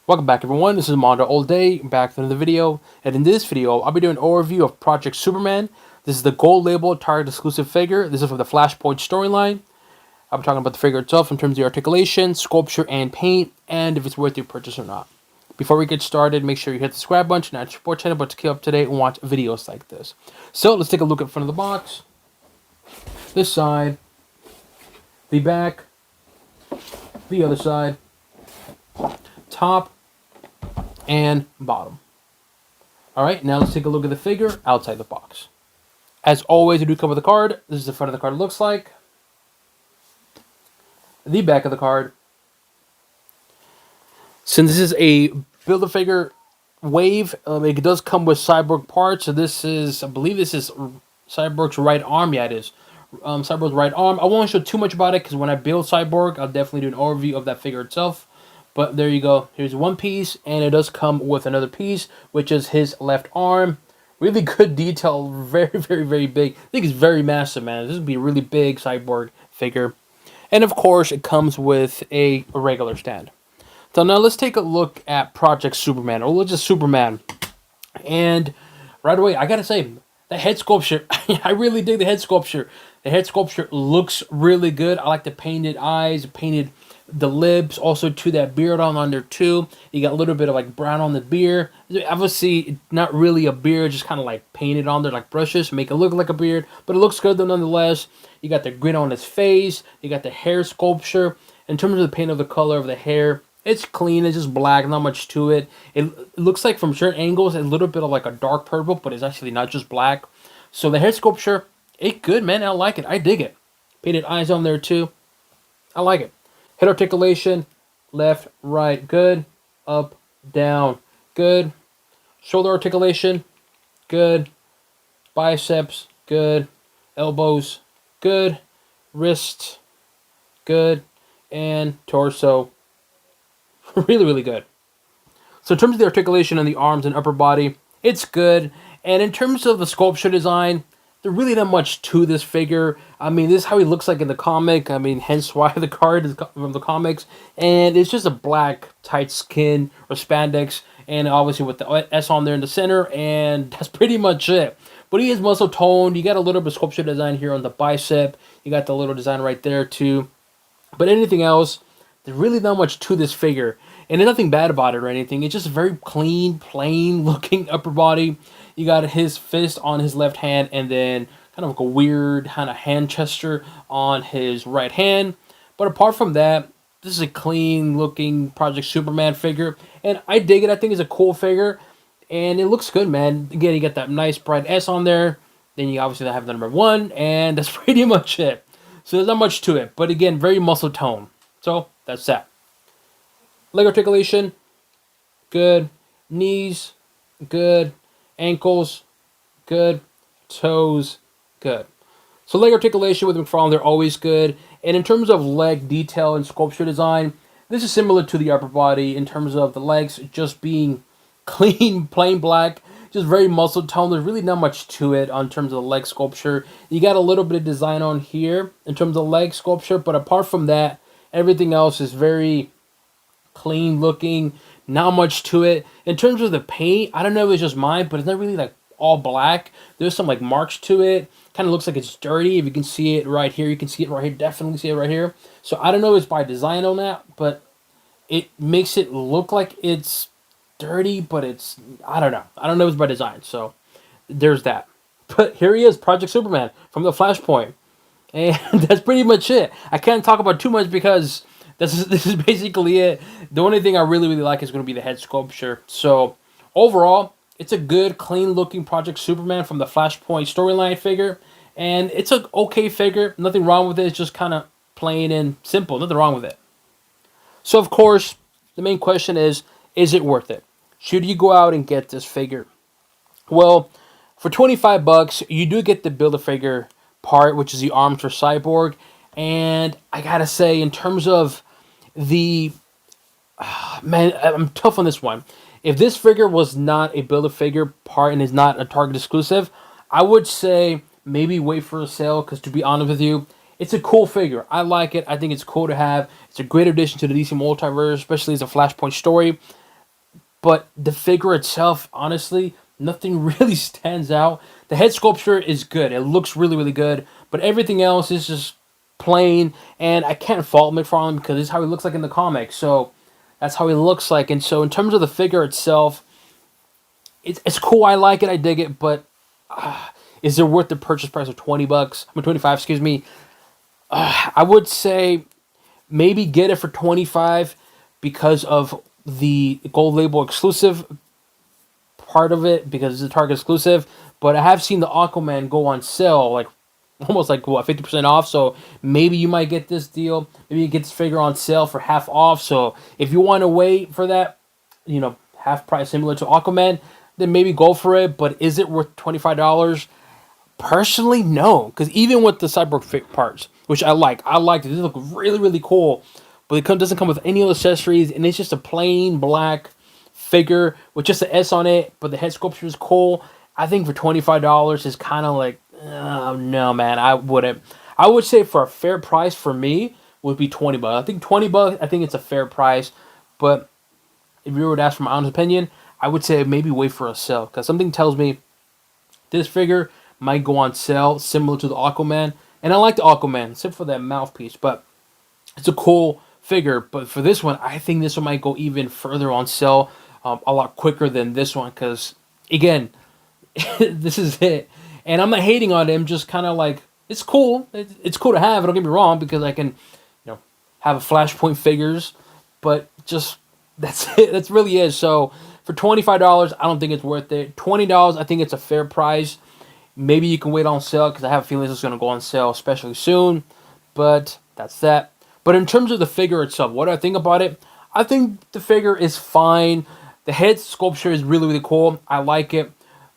Welcome back everyone, this is MandoAllday, back with another video, and in this video, I'll be doing an overview of Project Superman. This is the gold label Target exclusive figure. This is for the Flashpoint storyline. I'll be talking about the figure itself in terms of the articulation, sculpture, and paint, and if it's worth your purchase or not. Before we get started, make sure you hit the subscribe button and support channel but to keep up to date and watch videos like this. So, let's take a look at the front of the box. This side, the back, the other side, top, and bottom. Alright, now let's take a look at the figure outside the box. As always, we do come with a card. This is the front of the card looks like. The back of the card. Since this is a Build-A-Figure wave, it does come with Cyborg parts. So this is, I believe this is Cyborg's right arm. Yeah, it is. Cyborg's right arm. I won't show too much about it because when I build Cyborg, I'll definitely do an overview of that figure itself. But there you go. Here's one piece, and it does come with another piece, which is his left arm. Really good detail. Very, very, very big. I think it's very massive, man. This would be a really big Cyborg figure. And of course, it comes with a regular stand. So now let's take a look at Project Superman, or just Superman. And right away, I gotta say, the head sculpture, I really dig the head sculpture. The head sculpture looks really good. I like the painted eyes, painted the lips, also to that beard on there too. You got a little bit of like brown on the beard. Obviously, not really a beard, just kind of like painted on there like brushes, make it look like a beard, but it looks good though nonetheless. You got the grin on his face. You got the hair sculpture. In terms of the paint of the color of the hair, it's clean. It's just black, not much to it. It looks like from certain angles a little bit of like a dark purple, but it's actually not just black. So the hair sculpture, it's good, man. I like it. I dig it. Painted eyes on there too. I like it. Head articulation, left, right, good. Up, down, good. Shoulder articulation, good. Biceps, good. Elbows, good. Wrists, good. And torso, really, really good. So in terms of the articulation on the arms and upper body, it's good. And in terms of the sculpture design, there's really not much to this figure. I mean, this is how he looks like in the comic. I mean, hence why the card is from the comics. And it's just a black, tight skin or spandex. And obviously with the S on there in the center. And that's pretty much it. But he is muscle toned. You got a little bit of sculpture design here on the bicep. You got the little design right there too. But anything else, there's really not much to this figure. And there's nothing bad about it or anything. It's just a very clean, plain looking upper body. You got his fist on his left hand and then kind of like a weird kind of hand gesture on his right hand. But apart from that, this is a clean looking Project Superman figure. And I dig it. I think it's a cool figure. And it looks good, man. Again, you got that nice bright S on there. Then you obviously have the number 1. And that's pretty much it. So there's not much to it. But again, very muscle tone. So that's that. Leg articulation, good. Knees, good. Ankles, good. Toes, good. So leg articulation with McFarlane, they're always good. And in terms of leg detail and sculpture design, this is similar to the upper body in terms of the legs just being clean, plain black, just very muscle tone. There's really not much to it in terms of the leg sculpture. You got a little bit of design on here in terms of leg sculpture, but apart from that, everything else is very clean looking, not much to it. In terms of the paint, I don't know if it's just mine, but it's not really like all black. There's some like marks to it. Kind of looks like it's dirty. If you can see it right here, you can see it right here. Definitely see it right here. So I don't know if it's by design on that, but it makes it look like it's dirty, but it's, I don't know. I don't know if it's by design. So there's that. But here he is, Project Superman from the Flashpoint. And that's pretty much it. I can't talk about too much because this is basically it. The only thing I really, really like is going to be the head sculpture. So, overall, it's a good, clean-looking Project Superman from the Flashpoint storyline figure. And it's an okay figure. Nothing wrong with it. It's just kind of plain and simple. Nothing wrong with it. So, of course, the main question is it worth it? Should you go out and get this figure? Well, for $25, you do get the Build-A-Figure part, which is the arms for Cyborg. And I gotta say, in terms of the man, I'm tough on this one. If this figure was not a Build-A-Figure part and is not a Target exclusive, I would say maybe wait for a sale, because to be honest with you, it's a cool figure. I like it. I think it's cool to have. It's a great addition to the DC Multiverse, especially as a Flashpoint story. But the figure itself, honestly, nothing really stands out. The head sculpture is good. It looks really, really good. But everything else is just plain. And I can't fault McFarlane because this is how he looks like in the comics. So that's how he looks like. And so in terms of the figure itself, it's cool. I like it. I dig it. But is it worth the purchase price of $20? I mean, 25. Excuse me. I would say maybe get it for 25 because of the gold label exclusive part of it, because it's a Target exclusive. But I have seen the Aquaman go on sale, like almost like what, 50% off. So maybe you might get this deal. Maybe you get this figure on sale for half off. So if you want to wait for that, half price similar to Aquaman, then maybe go for it. But is it worth $25? Personally, no, because even with the Cyborg parts, which I like it. They look really, really cool, but doesn't come with any accessories, and it's just a plain black figure with just an S on it. But the head sculpture is cool. I think for $25 is kind of like, oh, no, man, I wouldn't. I would say for a fair price for me would be $20. I think $20. I think it's a fair price, but if you were to ask for my honest opinion, I would say maybe wait for a sale, because something tells me this figure might go on sale similar to the Aquaman. And I like the Aquaman, except for that mouthpiece. But it's a cool figure. But for this one, I think this one might go even further on sale a lot quicker than this one. Because, again, this is it. And I'm not hating on it. I'm just kind of like, it's cool. It's cool to have. Don't get me wrong, because I can have a Flashpoint figures. But just, that's it. That's really it. So for $25, I don't think it's worth it. $20, I think it's a fair price. Maybe you can wait on sale, because I have a feeling it's going to go on sale especially soon. But that's that. But in terms of the figure itself, what do I think about it? I think the figure is fine. The head sculpture is really, really cool. I like it.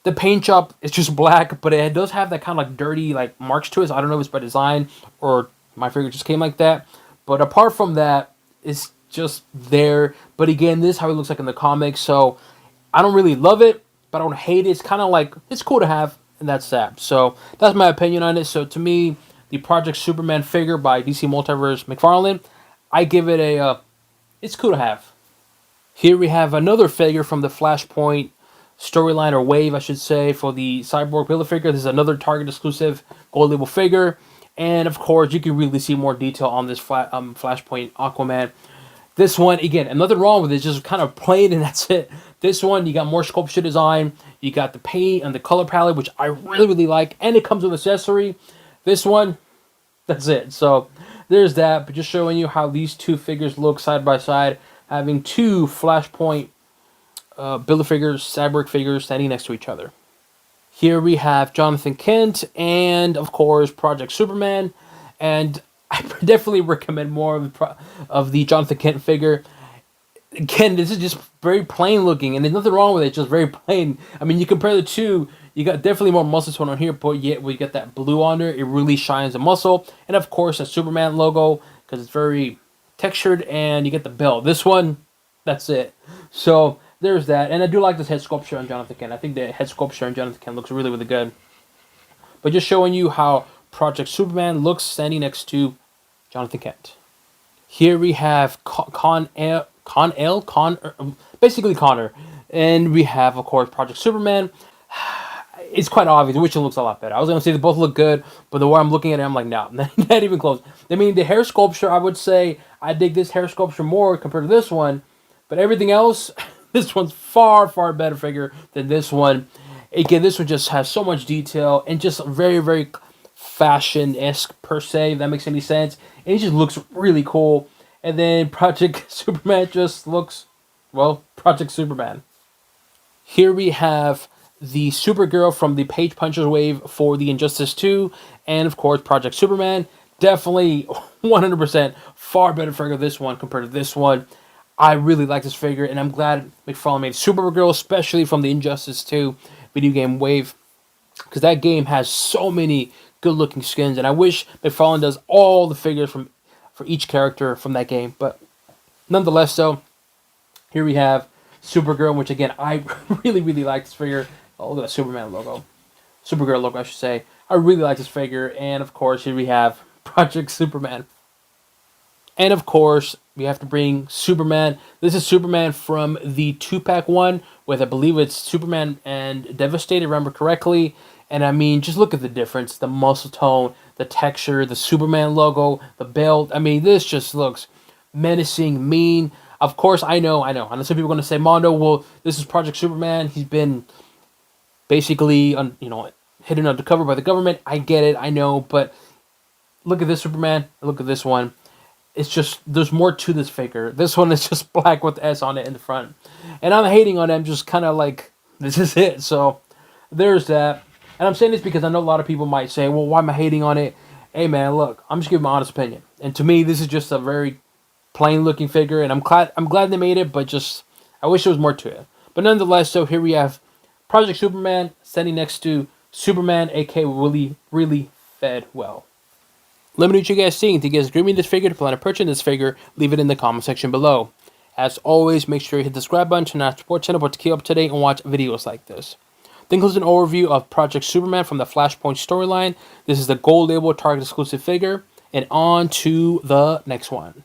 The paint job is just black, but it does have that kind of like dirty like marks to it. So I don't know if it's by design or my figure just came like that. But apart from that, it's just there. But again, this is how it looks like in the comics. So I don't really love it, but I don't hate it. It's kind of like, it's cool to have. And that's that. So that's my opinion on it. So to me, the Project Superman figure by DC Multiverse McFarlane, I give it a, it's cool to have. Here we have another figure from the Flashpoint storyline, or wave, I should say, for the Cyborg Build-A-Figure. This is another Target exclusive gold label figure. And of course, you can really see more detail on this Flashpoint Aquaman. This one, again, nothing wrong with it, it's just kind of plain, and that's it. This one, you got more sculpture design, you got the paint and the color palette, which I really, really like, and it comes with accessory. This one, that's it. So there's that, but just showing you how these two figures look side by side, having two Flashpoint Build-A-Figures, Cyborg figures standing next to each other. Here we have Jonathan Kent and, of course, Project Superman, and I definitely recommend more of the Jonathan Kent figure. Again, this is just very plain looking, and there's nothing wrong with it. It's just very plain. I mean, you compare the two, you got definitely more muscle tone on here, but yet when you get that blue on there, it really shines the muscle. And of course, a Superman logo, because it's very textured, and you get the belt. This one, that's it. So there's that. And I do like this head sculpture on Jonathan Kent. I think the head sculpture on Jonathan Kent looks really, really good. But just showing you how Project Superman looks standing next to Jonathan Kent. Here we have basically Connor. And we have, of course, Project Superman. It's quite obvious which one looks a lot better. I was going to say they both look good, but the way I'm looking at it, I'm like, no, not even close. I mean, the hair sculpture, I would say I dig this hair sculpture more compared to this one. But everything else, this one's far, far better figure than this one. Again, this one just has so much detail and just very, very fashion-esque per se, if that makes any sense. And it just looks really cool. And then Project Superman just looks, well, Project Superman. Here we have the Supergirl from the Page Punchers wave for the Injustice 2. And, of course, Project Superman. Definitely 100% far better figure this one compared to this one. I really like this figure, and I'm glad McFarlane made Supergirl, especially from the Injustice 2 video game wave, because that game has so many good-looking skins, and I wish McFarlane does all the figures for each character from that game. But nonetheless, though, here we have Supergirl, which, again, I really, really like this figure. Oh, look at the Superman logo. Supergirl logo, I should say. I really like this figure, and, of course, here we have Project Superman. And of course, we have to bring Superman. This is Superman from the 2-pack one, with I believe it's Superman and Devastator, remember correctly. And I mean, just look at the difference, the muscle tone, the texture, the Superman logo, the belt. I mean, this just looks menacing, mean. Of course, I know. I know some people are going to say, Mondo, well, this is Project Superman. He's been basically, hidden undercover by the government. I get it, I know, but look at this Superman. Look at this one. It's just, there's more to this figure. This one is just black with S on it in the front. And I'm hating on it. I'm just kind of like, this is it. So there's that. And I'm saying this because I know a lot of people might say, well, why am I hating on it? Hey, man, look, I'm just giving my honest opinion. And to me, this is just a very plain looking figure. And I'm glad they made it, but just, I wish there was more to it. But nonetheless, so here we have Project Superman standing next to Superman, aka Really, Really Fed Well. Let me know what you guys think. Do you guys agree with this figure? To plan to purchase this figure, leave it in the comment section below. As always, make sure you hit the subscribe button to not support channel, but to keep up to date and watch videos like this. That includes an overview of Project Superman from the Flashpoint storyline. This is the gold label Target exclusive figure. And on to the next one.